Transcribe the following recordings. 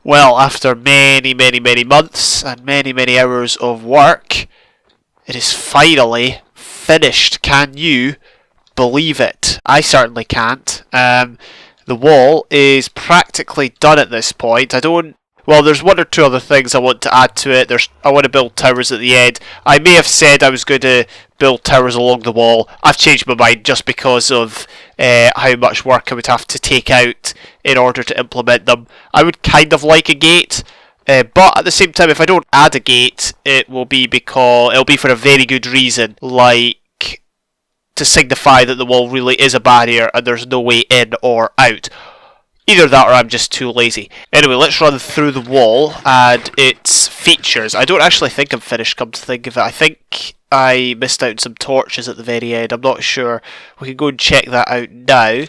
Well, after many months and many hours of work, it is finally finished. Can you believe it? I certainly can't. The wall is practically done at this point. Well, there's one or two other things I want to add to it. I want to build towers at the end. I may have said I was going to build towers along the wall. I've changed my mind just because of how much work I would have to take out in order to implement them. I would kind of like a gate, but at the same time, if I don't add a gate, it'll be for a very good reason, like to signify that the wall really is a barrier and there's no way in or out. Either that or I'm just too lazy. Anyway, let's run through the wall and its features. I don't actually think I'm finished, come to think of it. I think I missed out on some torches at the very end. I'm not sure. We can go and check that out now.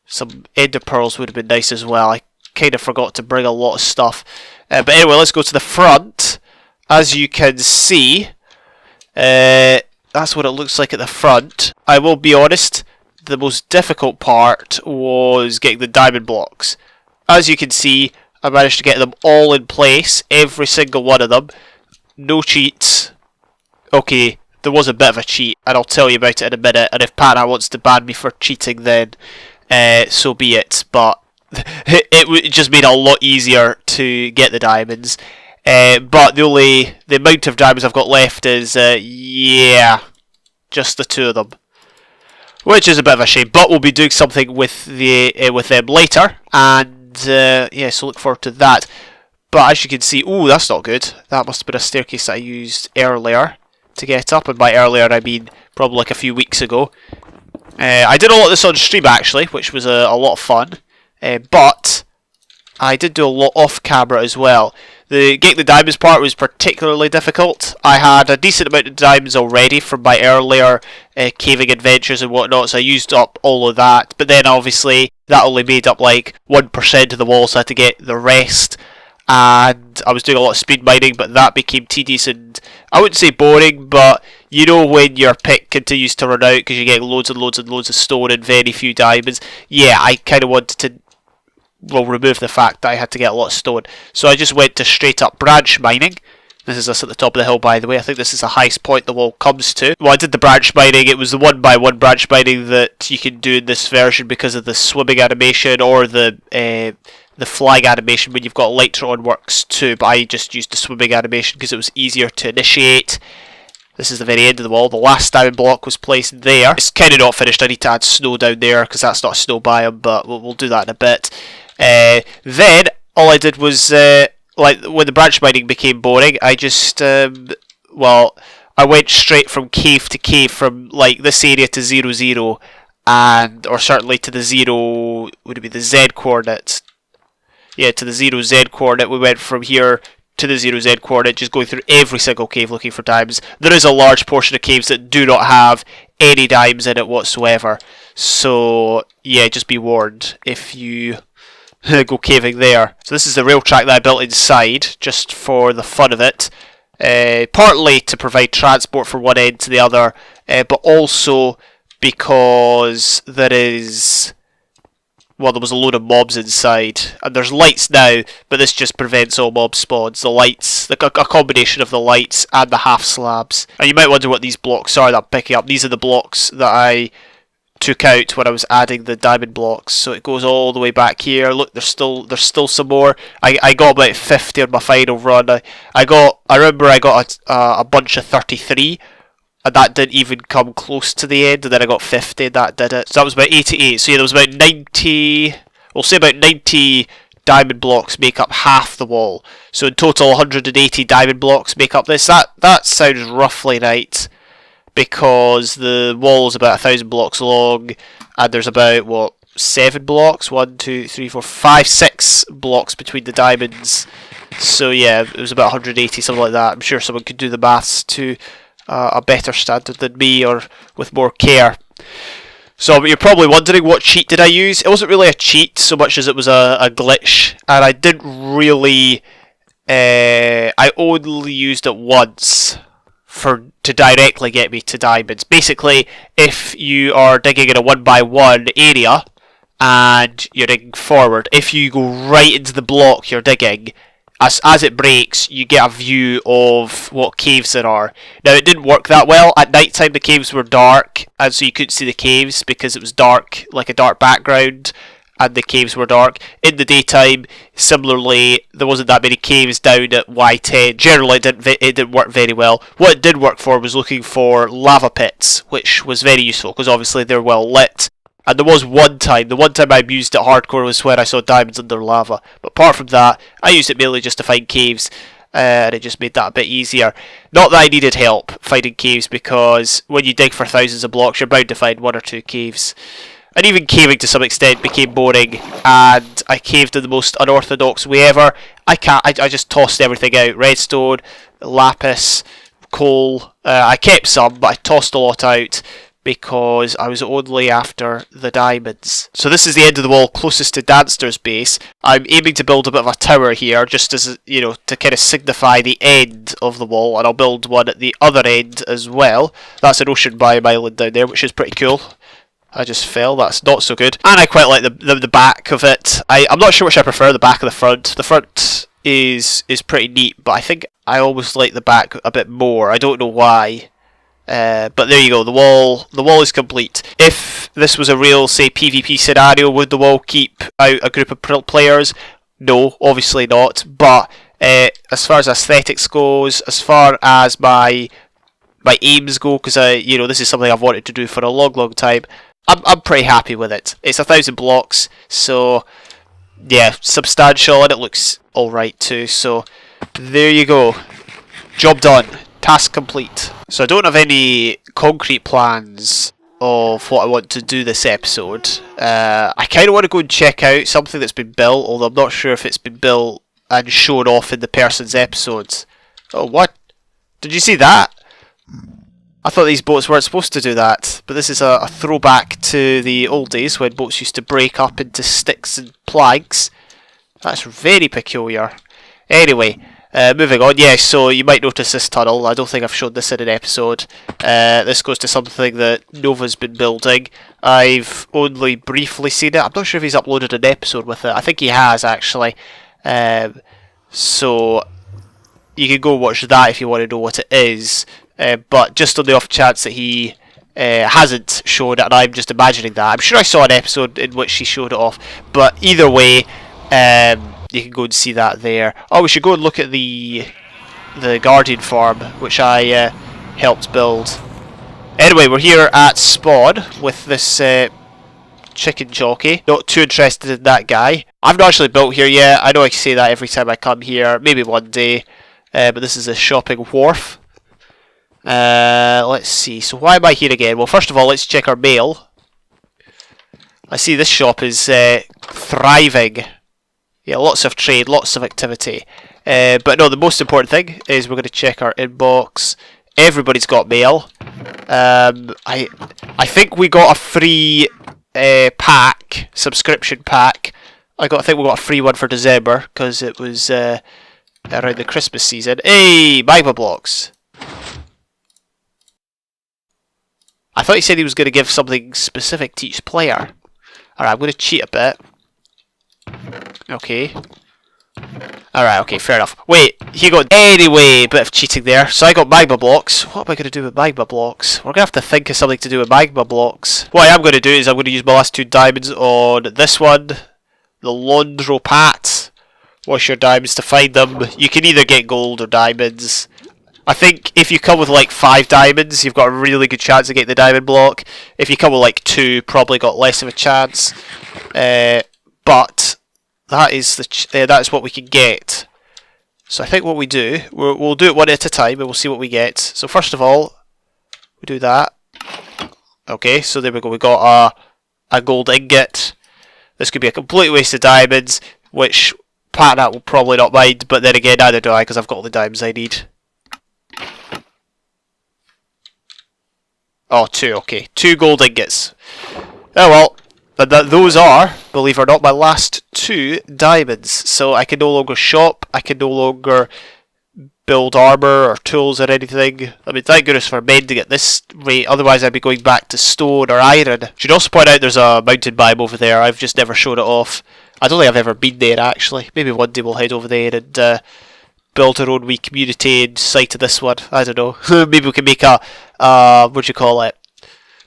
Some ender pearls would have been nice as well. I kind of forgot to bring a lot of stuff. But anyway, let's go to the front. As you can see, that's what it looks like at the front. I will be honest, the most difficult part was getting the diamond blocks. As you can see, I managed to get them all in place, every single one of them. No cheats. Okay, there was a bit of a cheat, and I'll tell you about it in a minute, and if Pana wants to ban me for cheating then, so be it, but it just made it a lot easier to get the diamonds. But the amount of diamonds I've got left is, yeah, just the two of them. Which is a bit of a shame, but we'll be doing something with them later, and yeah, so look forward to that. But as you can see, ooh, that's not good. That must have been a staircase that I used earlier to get up, and by earlier I mean probably like a few weeks ago. I did a lot of this on stream actually, which was a lot of fun, but I did do a lot off camera as well. Getting the diamonds part was particularly difficult. I had a decent amount of diamonds already from my earlier caving adventures and whatnot, so I used up all of that. But then obviously that only made up like 1% of the wall, so I had to get the rest. And I was doing a lot of speed mining, but that became tedious and I wouldn't say boring, but you know when your pick continues to run out because you get loads and loads of stone and very few diamonds. Yeah, I kind of wanted to remove the fact that I had to get a lot of stone. So I just went to straight up branch mining. This is us at the top of the hill, by the way. I think this is the highest point the wall comes to. Well, I did the branch mining. It was the 1x1 branch mining that you can do in this version because of the swimming animation or the flying animation when you've got Electron works too. But I just used the swimming animation because it was easier to initiate. This is the very end of the wall. The last diamond block was placed there. It's kind of not finished. I need to add snow down there because that's not a snow biome, but we'll do that in a bit. Then all I did was like when the branch mining became boring, I just well, I went straight from cave to cave, from like this area to 0, 0, or certainly to the 0. Would it be the Z coordinate? Yeah, to the 0 Z coordinate. We went from here to the 0 Z coordinate, just going through every single cave looking for diamonds. There is a large portion of caves that do not have any diamonds in it whatsoever. So yeah, just be warned if you go caving there. So this is the rail track that I built inside, just for the fun of it. Partly to provide transport from one end to the other, but also because there was a load of mobs inside, and there's lights now, but this just prevents all mob spawns. The lights, a combination of the lights and the half slabs. And you might wonder what these blocks are that I'm picking up. These are the blocks that I took out when I was adding the diamond blocks. So it goes all the way back here. Look, there's still some more. I got about 50 on my final run. I remember I got a bunch of 33. And that didn't even come close to the end, and then I got 50, and that did it. So that was about 88. So yeah, there was about 90, we'll say about 90 diamond blocks make up half the wall. So in total, 180 diamond blocks make up this. That sounds roughly right, because the wall is about 1,000 blocks long, and there's about, what, 7 blocks? 1, 2, 3, 4, 5, 6 blocks between the diamonds. So yeah, it was about 180, something like that. I'm sure someone could do the maths to a better standard than me, or with more care. So you're probably wondering, what cheat did I use? It wasn't really a cheat so much as it was a glitch, and I didn't really I only used it once to directly get me to diamonds. Basically, if you are digging in a 1x1 area and you're digging forward. If you go right into the block you're digging, as it breaks, you get a view of what caves there are. Now, it didn't work that well. At night time, the caves were dark, and so you couldn't see the caves because it was dark, like a dark background, and the caves were dark. In the daytime, similarly, there wasn't that many caves down at Y10. Generally, it didn't work very well. What it did work for was looking for lava pits, which was very useful because obviously they're well lit. And there was the one time I used it hardcore was when I saw diamonds under lava. But apart from that, I used it mainly just to find caves, and it just made that a bit easier. Not that I needed help finding caves, because when you dig for thousands of blocks, you're bound to find one or two caves. And even caving to some extent became boring, and I caved in the most unorthodox way ever. I just tossed everything out. Redstone, lapis, coal. I kept some, but I tossed a lot out, because I was only after the diamonds. So this is the end of the wall closest to Danster's base. I'm aiming to build a bit of a tower here, just as, you know, to kind of signify the end of the wall, and I'll build one at the other end as well. That's an ocean biome island down there, which is pretty cool. I just fell, that's not so good. And I quite like the back of it. I'm not sure which I prefer, the back or the front. The front is pretty neat, but I think I always like the back a bit more. I don't know why. But there you go, the wall is complete. If this was a real, say, PvP scenario, would the wall keep out a group of players? No, obviously not. But as far as aesthetics goes, as far as my aims go, because this is something I've wanted to do for a long time, I'm pretty happy with it. It's 1,000 blocks, so yeah, substantial, and it looks alright too. So there you go, job done. Task complete. So I don't have any concrete plans of what I want to do this episode. I kind of want to go and check out something that's been built, although I'm not sure if it's been built and shown off in the person's episodes. Oh, what? Did you see that? I thought these boats weren't supposed to do that, but this is a throwback to the old days when boats used to break up into sticks and planks. That's very peculiar. Anyway, moving on, yeah, so you might notice this tunnel. I don't think I've shown this in an episode. This goes to something that Nova's been building. I've only briefly seen it. I'm not sure if he's uploaded an episode with it. I think he has, actually. So you can go watch that if you want to know what it is. But just on the off chance that he hasn't shown it, and I'm just imagining that. I'm sure I saw an episode in which he showed it off. But either way, you can go and see that there. Oh, we should go and look at the Guardian farm, which I helped build. Anyway, we're here at Spawn with this chicken jockey. Not too interested in that guy. I've not actually built here yet. I know I say that every time I come here. Maybe one day. But this is a shopping wharf. Let's see. So why am I here again? Well, first of all, let's check our mail. I see this shop is thriving. Yeah, lots of trade, lots of activity. But no, the most important thing is we're going to check our inbox. Everybody's got mail. I think we got a free pack, subscription pack. I think we got a free one for December because it was around the Christmas season. Hey, magma blocks. I thought he said he was going to give something specific to each player. Alright, I'm going to cheat a bit. Okay. Alright, okay, fair enough. Wait, he got... Anyway, bit of cheating there. So I got magma blocks. What am I going to do with magma blocks? We're going to have to think of something to do with magma blocks. What I am going to do is I'm going to use my last 2 diamonds on this one. The Laundropat. Wash your diamonds to find them. You can either get gold or diamonds. I think if you come with like 5 diamonds, you've got a really good chance of getting the diamond block. If you come with like 2, probably got less of a chance. But that is what we can get. So I think what we do, we'll do it one at a time and we'll see what we get. So first of all, we do that. Okay, so there we go. We got a gold ingot. This could be a complete waste of diamonds, which Patnat will probably not mind. But then again, neither do I, because I've got all the diamonds I need. Oh, 2, okay. 2 gold ingots. Oh well, those are, believe it or not, my last 2 diamonds. So I can no longer shop, I can no longer build armour or tools or anything. I mean, thank goodness for mending at this rate, otherwise I'd be going back to stone or iron. Should also point out there's a mountain biome over there. I've just never shown it off. I don't think I've ever been there actually. Maybe one day we'll head over there and build our own wee community inside of this one. I don't know. Maybe we can make a what do you call it?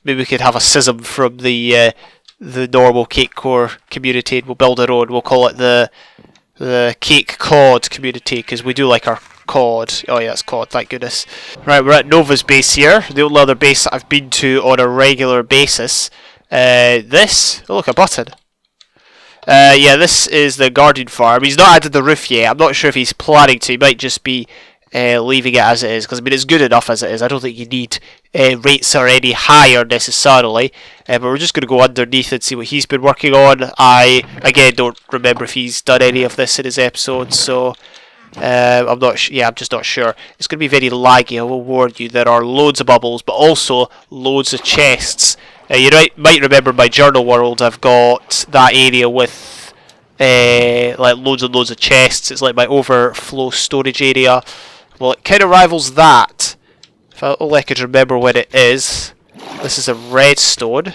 Maybe we could have a schism from the normal Cakecore community and we'll build our own. We'll call it the Cakecore community because we do like our COD. Oh yeah, it's COD, thank goodness. Right, we're at Nova's base here. The only other base that I've been to on a regular basis. This, oh look, a button. Yeah, this is the Guardian farm. He's not added the roof yet. I'm not sure if he's planning to. He might just be leaving it as it is, because I mean it's good enough as it is. I don't think you need rates are any higher necessarily, but we're just going to go underneath and see what he's been working on. I again don't remember if he's done any of this in his episode, so I'm not. Yeah, I'm just not sure. It's going to be very laggy. I will warn you. There are loads of bubbles, but also loads of chests. You might remember my journal world. I've got that area with like loads and loads of chests. It's like my overflow storage area. Well, it kind of rivals that. If only I could remember when it is. This is a redstone.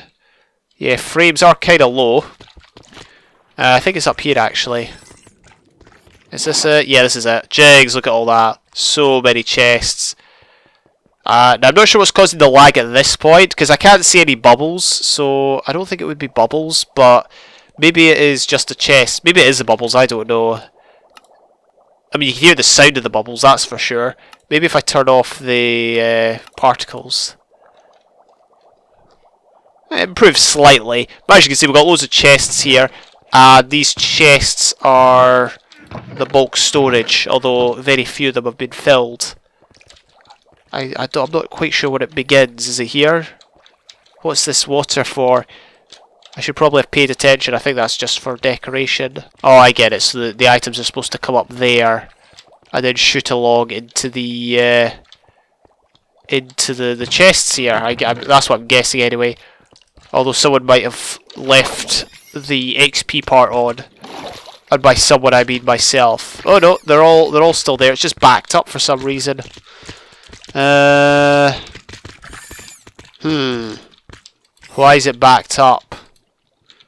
Yeah, frames are kind of low. I think it's up here actually. Is this it? Yeah, this is it. Jigs, look at all that. So many chests. Now I'm not sure what's causing the lag at this point, because I can't see any bubbles, so I don't think it would be bubbles, but maybe it is just a chest. Maybe it is the bubbles, I don't know. I mean, you can hear the sound of the bubbles, that's for sure. Maybe if I turn off the particles. It improves slightly, but as you can see we've got loads of chests here. These chests are the bulk storage, although very few of them have been filled. I'm not quite sure when it begins. Is it here? What's this water for? I should probably have paid attention. I think that's just for decoration. Oh, I get it. So the items are supposed to come up there and then shoot along into the chests here. That's what I'm guessing anyway. Although someone might have left the XP part on, and by someone I mean myself. Oh no, they're all still there. It's just backed up for some reason. Why is it backed up?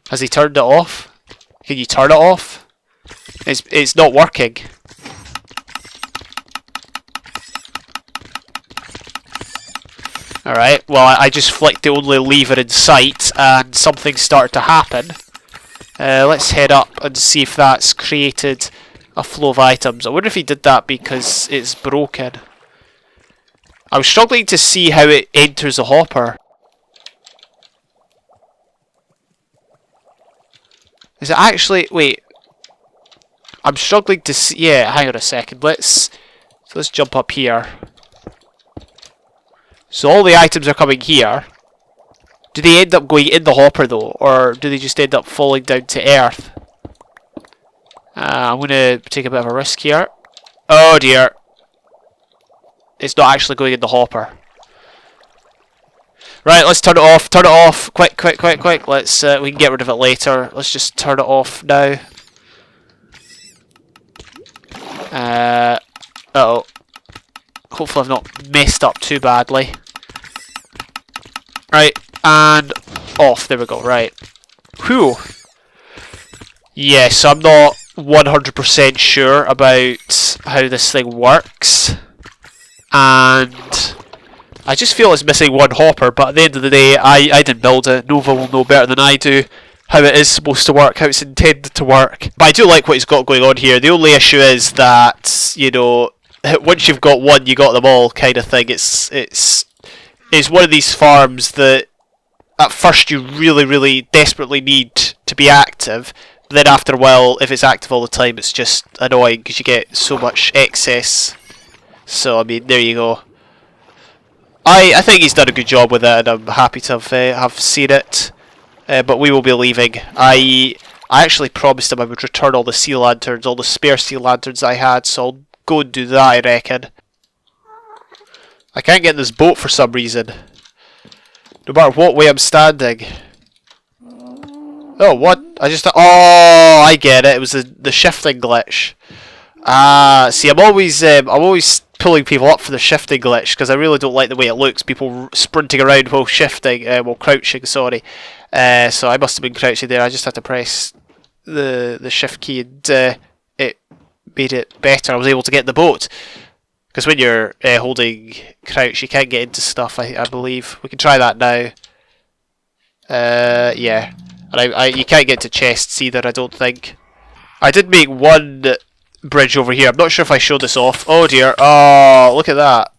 Has he turned it off? Can you turn it off? It's not working. Alright, well I just flicked the only lever in sight and something started to happen. Let's head up and see if that's created a flow of items. I wonder if he did that because it's broken. I was struggling to see how it enters a hopper. Is it actually... Wait. I'm struggling to see... Yeah, hang on a second. Let's jump up here. So all the items are coming here. Do they end up going in the hopper though? Or do they just end up falling down to earth? I'm going to take a bit of a risk here. Oh dear. It's not actually going in the hopper. Right, let's turn it off. Turn it off. Quick, quick, quick, quick. Let's we can get rid of it later. Let's just turn it off now. Uh-oh. Hopefully I've not messed up too badly. Right, and off. There we go. Right. Whew. Yes, I'm not 100% sure about how this thing works. And I just feel it's missing one hopper, but at the end of the day, I didn't build it. Nova will know better than I do how it is supposed to work, how it's intended to work. But I do like what he's got going on here. The only issue is that, you know, once you've got one, you got them all kind of thing. It's one of these farms that at first you really, really desperately need to be active. Then after a while, if it's active all the time, it's just annoying because you get so much excess. So, I mean, there you go. I think he's done a good job with it, and I'm happy to have seen it. But we will be leaving. I actually promised him I would return all the sea lanterns, all the spare sea lanterns I had, so I'll go and do that, I reckon. I can't get in this boat for some reason. No matter what way I'm standing. Oh, what? Oh, I get it. It was the shifting glitch. See, I'm always pulling people up for the shifting glitch because I really don't like the way it looks. People sprinting around while shifting, while crouching. Sorry. So I must have been crouching there. I just had to press the shift key and it made it better. I was able to get the boat because when you're holding crouch, you can't get into stuff. I believe we can try that now. Yeah, and you can't get to chests either. I don't think. I did make one bridge over here. I'm not sure if I showed this off. Oh dear. Oh, look at that.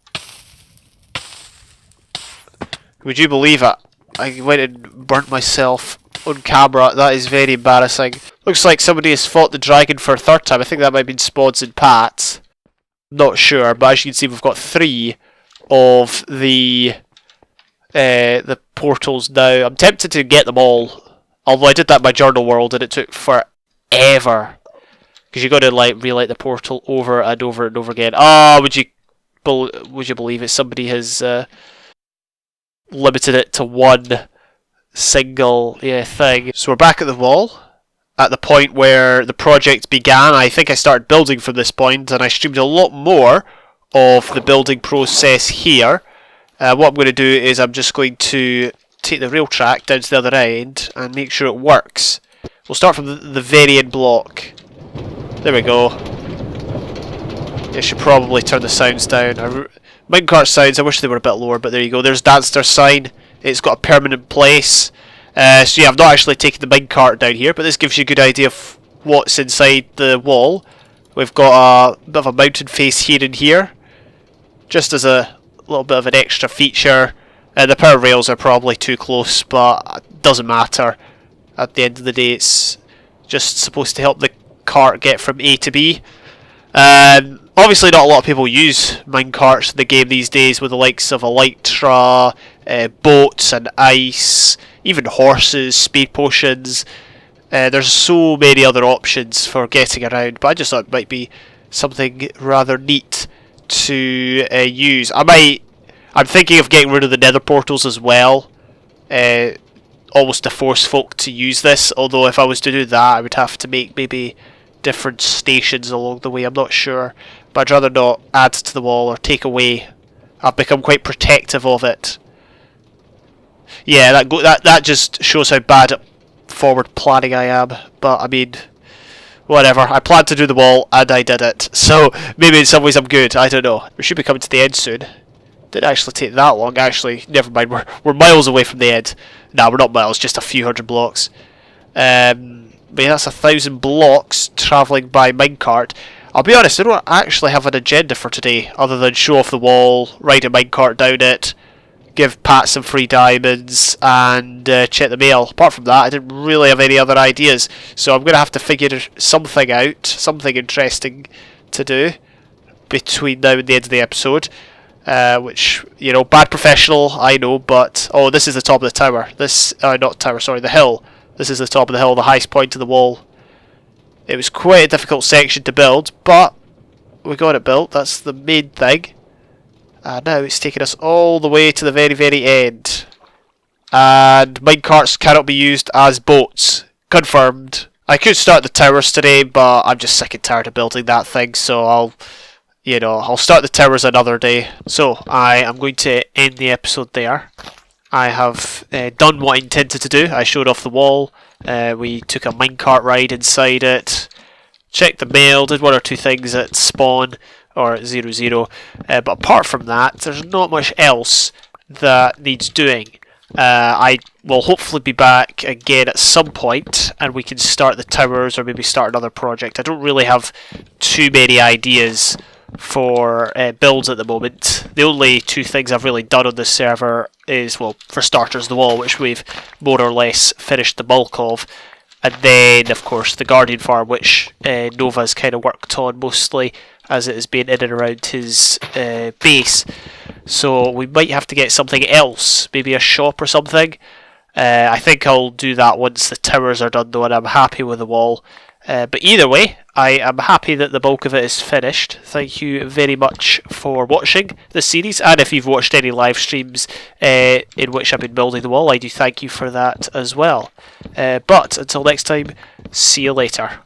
Would you believe it? I went and burnt myself on camera. That is very embarrassing. Looks like somebody has fought the dragon for a third time. I think that might have been Spods and Pat. Not sure, but as you can see, we've got 3 of the portals now. I'm tempted to get them all. Although I did that in my journal world and it took forever. Because you've got to like relight the portal over and over and over again. Ah, would you believe it? Somebody has limited it to one single thing. So we're back at the wall. At the point where the project began. I think I started building from this point and I streamed a lot more of the building process here. What I'm going to do is I'm just going to take the rail track down to the other end and make sure it works. We'll start from the very end block. There we go. I should probably turn the sounds down. Minecart sounds, I wish they were a bit lower, but there you go. There's Danster's sign. It's got a permanent place. So yeah, I've not actually taken the minecart down here, but this gives you a good idea of what's inside the wall. We've got a bit of a mountain face here and here, just as a little bit of an extra feature. The power rails are probably too close, but it doesn't matter. At the end of the day, it's just supposed to help the cart get from A to B. Obviously not a lot of people use minecarts in the game these days with the likes of Elytra, boats and ice, even horses, speed potions. There's so many other options for getting around, but I just thought it might be something rather neat to use. I'm thinking of getting rid of the nether portals as well, almost to force folk to use this, although if I was to do that I would have to make maybe different stations along the way. I'm not sure, but I'd rather not add to the wall or take away. I've become quite protective of it. Yeah, that just shows how bad at forward planning I am, but I mean, whatever. I planned to do the wall and I did it, so maybe in some ways I'm good. I don't know. We should be coming to the end soon. Didn't actually take that long. Actually, never mind. We're miles away from the end. Nah, we're not miles. Just a few hundred blocks. But yeah, that's 1,000 blocks travelling by minecart. I'll be honest, I don't actually have an agenda for today, other than show off the wall, ride a minecart down it, give Pat some free diamonds, and check the mail. Apart from that, I didn't really have any other ideas, so I'm going to have to figure something out, something interesting to do between now and the end of the episode. Which, you know, bad professional, I know, but... Oh, this is the top of the tower. Not tower, sorry, the hill. This is the top of the hill, the highest point of the wall. It was quite a difficult section to build, but we got it built. That's the main thing. And now it's taking us all the way to the very, very end. And minecarts cannot be used as boats. Confirmed. I could start the towers today, but I'm just sick and tired of building that thing, so I'll start the towers another day. So I am going to end the episode there. I have done what I intended to do. I showed off the wall. We took a minecart ride inside it. Checked the mail. Did 1 or 2 things at spawn or at 00. But apart from that, there's not much else that needs doing. I will hopefully be back again at some point and we can start the towers or maybe start another project. I don't really have too many ideas for builds at the moment. The only 2 things I've really done on this server is, well, for starters, the wall, which we've more or less finished the bulk of, and then of course the Guardian farm, which Nova's kind of worked on mostly as it has been in and around his base. So we might have to get something else, maybe a shop or something. I think I'll do that once the towers are done though and I'm happy with the wall. But either way, I am happy that the bulk of it is finished. Thank you very much for watching this series, and if you've watched any live streams in which I've been building the wall, I do thank you for that as well. But until next time, see you later.